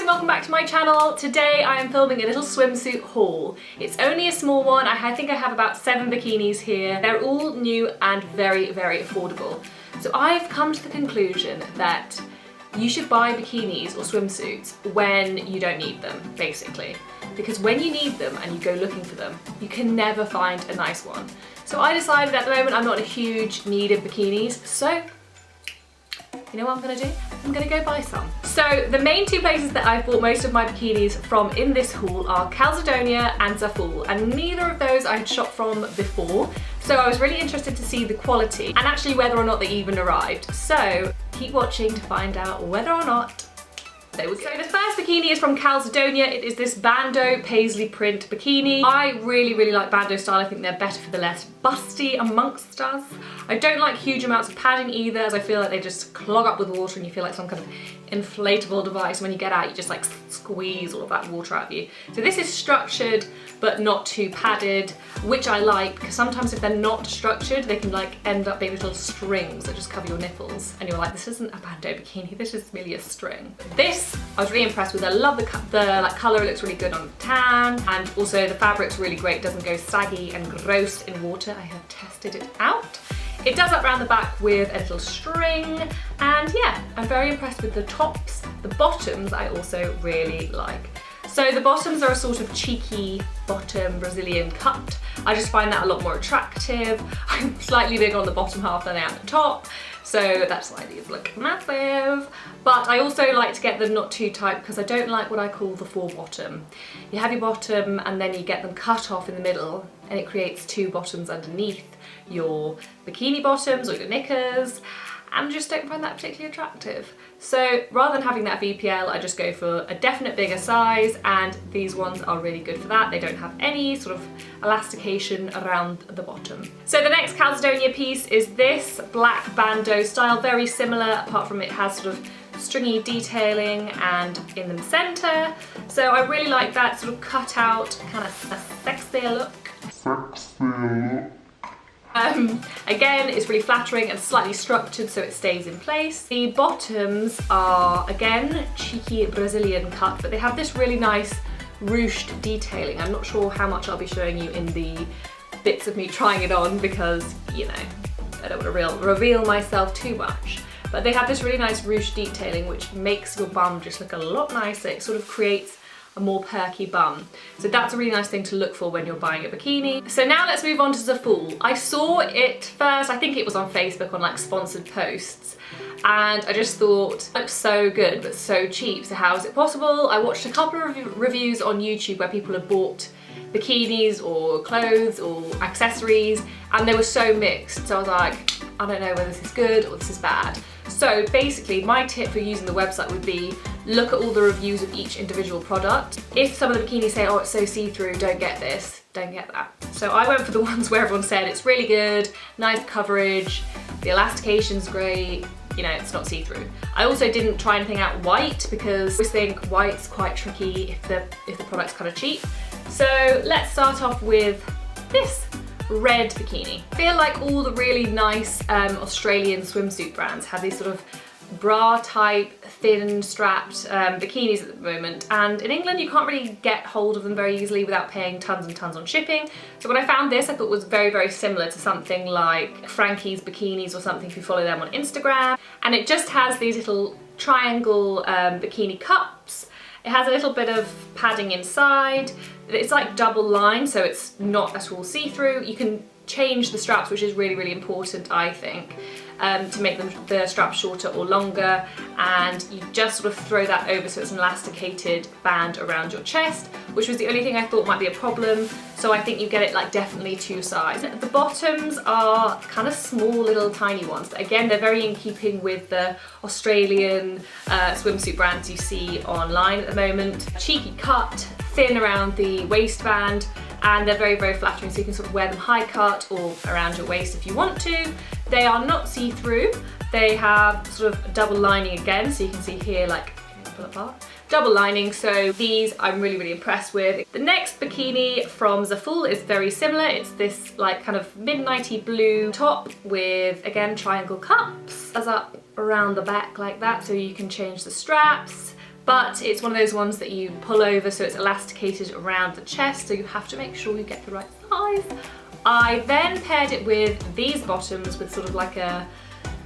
and welcome back to my channel. Today I am filming a little swimsuit haul. It's only a small one. I think I have about 7 bikinis here. They're all new and very, very affordable. So I've come to the conclusion that you should buy bikinis or swimsuits when you don't need them, basically. Because when you need them and you go looking for them, you can never find a nice one. So I decided at the moment I'm not in a huge need of bikinis, so you know what I'm gonna do? I'm gonna go buy some. So the main 2 places that I've bought most of my bikinis from in this haul are Calzedonia and Zaful, and neither of those I had shopped from before. So I was really interested to see the quality and actually whether or not they even arrived. So keep watching to find out whether or not they would go. So the first bikini is from Calzedonia. It is this Bando Paisley print bikini. I really, really like Bando style. I think they're better for the less busty amongst us. I don't like huge amounts of padding either, as I feel like they just clog up with water and you feel like some kind of inflatable device. When you get out, you just like squeeze all of that water out of you. So this is structured, but not too padded, which I like, because sometimes if they're not structured, they can like end up being little strings that just cover your nipples. And you're like, this isn't a Bando bikini, this is merely a string. This I was really impressed with. I love the like colour, it looks really good on tan, and also the fabric's really great, it doesn't go saggy and gross in water. I have tested it out. It does up around the back with a little string, and yeah, I'm very impressed with the tops. The bottoms I also really like. So the bottoms are a sort of cheeky bottom Brazilian cut. I just find that a lot more attractive. I'm slightly bigger on the bottom half than I am at the top, so that's why these look massive. But I also like to get them not too tight because I don't like what I call the 4 bottom. You have your bottom and then you get them cut off in the middle and it creates 2 bottoms underneath your bikini bottoms or your knickers, and just don't find that particularly attractive. So rather than having that VPL, I just go for a definite bigger size, and these ones are really good for that. They don't have any sort of elastication around the bottom. So the next Calzedonia piece is this black Bando style, very similar, apart from it has sort of stringy detailing and in the center. So I really like that sort of cut out, kind of a sexier look. Again, it's really flattering and slightly structured so it stays in place. The bottoms are, again, cheeky Brazilian cut, but they have this really nice ruched detailing. I'm not sure how much I'll be showing you in the bits of me trying it on because, you know, I don't want to reveal myself too much. But they have this really nice ruched detailing which makes your bum just look a lot nicer. It sort of creates a more perky bum. So that's a really nice thing to look for when you're buying a bikini. So now let's move on to Zaful. I saw it first, I think it was on Facebook on like sponsored posts, and I just thought, it looks so good but so cheap, so how is it possible? I watched a couple of reviews on YouTube where people had bought bikinis or clothes or accessories and they were so mixed, so I was like, I don't know whether this is good or this is bad. So basically my tip for using the website would be look at all the reviews of each individual product. If some of the bikinis say, oh, it's so see-through, don't get this, don't get that. So I went for the ones where everyone said it's really good, nice coverage, the elastication's great, you know, it's not see-through. I also didn't try anything out white because I always think white's quite tricky if the product's kind of cheap. So let's start off with this red bikini. I feel like all the really nice Australian swimsuit brands have these sort of bra type, thin strapped bikinis at the moment, and in England you can't really get hold of them very easily without paying tons and tons on shipping. So when I found this, I thought it was very, very similar to something like Frankie's Bikinis or something if you follow them on Instagram, and it just has these little triangle bikini cups. It has a little bit of padding inside. It's like double lined, so it's not at all see-through. You can change the straps, which is really, really important, I think, to make the straps shorter or longer, and you just sort of throw that over so it's an elasticated band around your chest, which was the only thing I thought might be a problem, so I think you get it like definitely 2 size. The bottoms are kind of small little tiny ones, but again they're very in keeping with the Australian swimsuit brands you see online at the moment. Cheeky cut, thin around the waistband, and they're very, very flattering, so you can sort of wear them high cut or around your waist if you want to. They are not see-through. They have sort of double lining again, so you can see here like, pull apart, double lining, so these I'm really, really impressed with. The next bikini from Zaful is very similar. It's this like kind of midnighty blue top with, again, triangle cups as up around the back like that, so you can change the straps. but it's one of those ones that you pull over so it's elasticated around the chest, so you have to make sure you get the right size. I then paired it with these bottoms with sort of like a,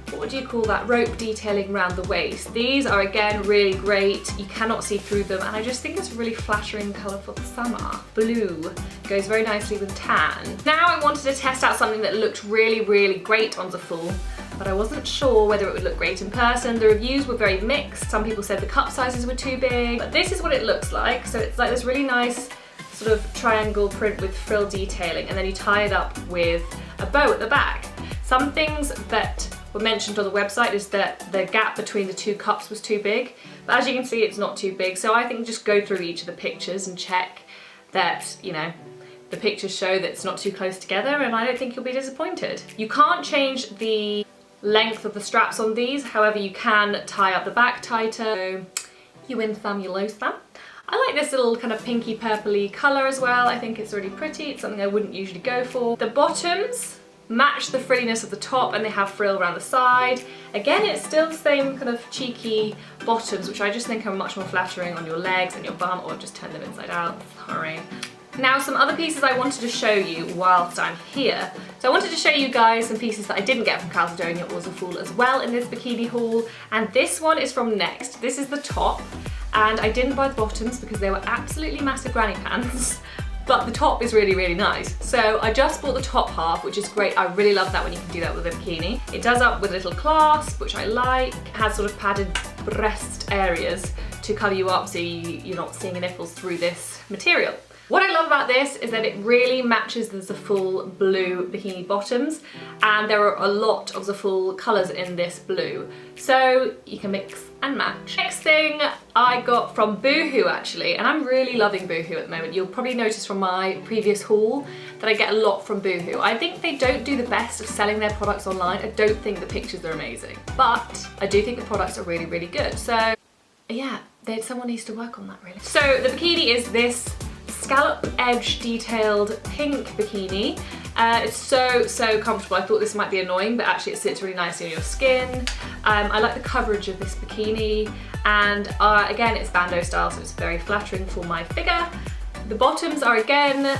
what would you call that, rope detailing around the waist. These are again really great, you cannot see through them, and I just think it's a really flattering colour for the summer. Blue goes very nicely with tan. Now I wanted to test out something that looked really great on Zaful, but I wasn't sure whether it would look great in person. The reviews were very mixed. Some people said the cup sizes were too big, but this is what it looks like. So it's like this really nice sort of triangle print with frill detailing, and then you tie it up with a bow at the back. Some things that were mentioned on the website is that the gap between the two cups was too big, but as you can see it's not too big, so I think just go through each of the pictures and check that, you know, the pictures show that it's not too close together, and I don't think you'll be disappointed. You can't change the length of the straps on these, however you can tie up the back tighter. So you win some, you lose some. I like this little kind of pinky purpley colour as well. I think it's really pretty. It's something I wouldn't usually go for. The bottoms match the frilliness of the top, and they have frill around the side. Again, it's still the same kind of cheeky bottoms, which I just think are much more flattering on your legs and your bum, or just turn them inside out, sorry. Now, some other pieces I wanted to show you whilst I'm here. So I wanted to show you guys some pieces that I didn't get from Calzedonia or Zaful as well in this bikini haul, and this one is from Next. This is the top, and I didn't buy the bottoms because they were absolutely massive granny pants, but the top is really nice. So I just bought the top half, which is great. I really love that when you can do that with a bikini. It does up with a little clasp, which I like. It has sort of padded breast areas to cover you up so you're not seeing your nipples through this material. What I love about this is that it really matches the Zaful blue bikini bottoms, and there are a lot of Zaful colours in this blue, so you can mix and match. Next thing I got from Boohoo actually, and I'm really loving Boohoo at the moment. You'll probably notice from my previous haul that I get a lot from Boohoo. I think they don't do the best of selling their products online. I don't think the pictures are amazing, but I do think the products are really good. So yeah, someone needs to work on that really. So the bikini is this scallop edge detailed pink bikini. It's so comfortable. I thought this might be annoying, but actually it sits really nicely on your skin. I like the coverage of this bikini, and again, it's Bando style, so it's very flattering for my figure. The bottoms are again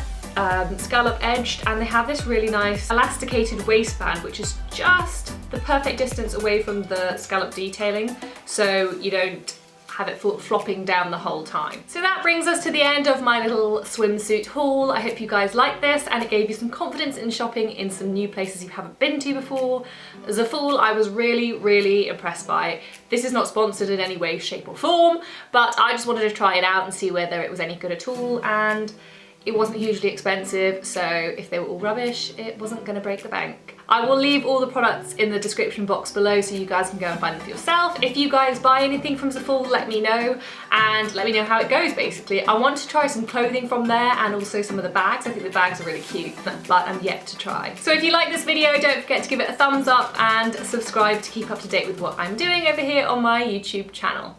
scallop edged, and they have this really nice elasticated waistband, which is just the perfect distance away from the scallop detailing, so you don't have it flopping down the whole time. So that brings us to the end of my little swimsuit haul. I hope you guys liked this and it gave you some confidence in shopping in some new places you haven't been to before. Zaful, I was really impressed by. This is not sponsored in any way, shape or form, but I just wanted to try it out and see whether it was any good at all, and it wasn't hugely expensive, so if they were all rubbish, it wasn't gonna break the bank. I will leave all the products in the description box below so you guys can go and find them for yourself. If you guys buy anything from Zaful, let me know, and let me know how it goes basically. I want to try some clothing from there and also some of the bags. I think the bags are really cute, but I'm yet to try. So if you like this video, don't forget to give it a thumbs up and subscribe to keep up to date with what I'm doing over here on my YouTube channel.